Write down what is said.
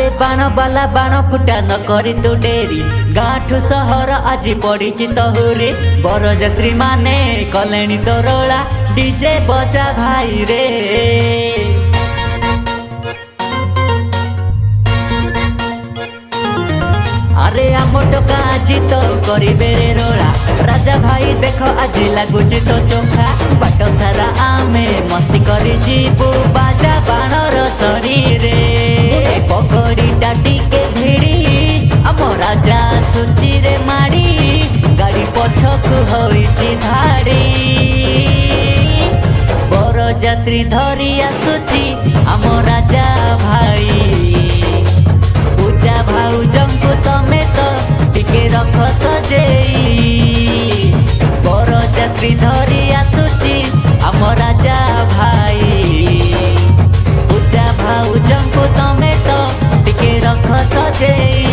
अरे बाण बाला बाण फुटा न करी तू डेरी गाँठू सहर आज पड़ी तहुरी बरजात्री माने कलेणी तोरला डीजे बजा भाई रे। अरे आम टोका आज तो करिबे रे रोला राजा भाई देख आज लगुच तो चोखा बाट सारा आमे मस्ती करी जीबू बाजा बाणर शरीरे पकड़ीटा टिके भिड़ी आम राजा सुची रे माड़ी गाड़ी पछकु होइची धाड़ी बरजात्री धरी आसुची आम राजा भाई पूजा भाउजंकु तमे तो टिके रख सजेई बरजात्री धरी आसुची आम राजा भाई पूजा भाउजंकु तमे तो टिके रख सजेई।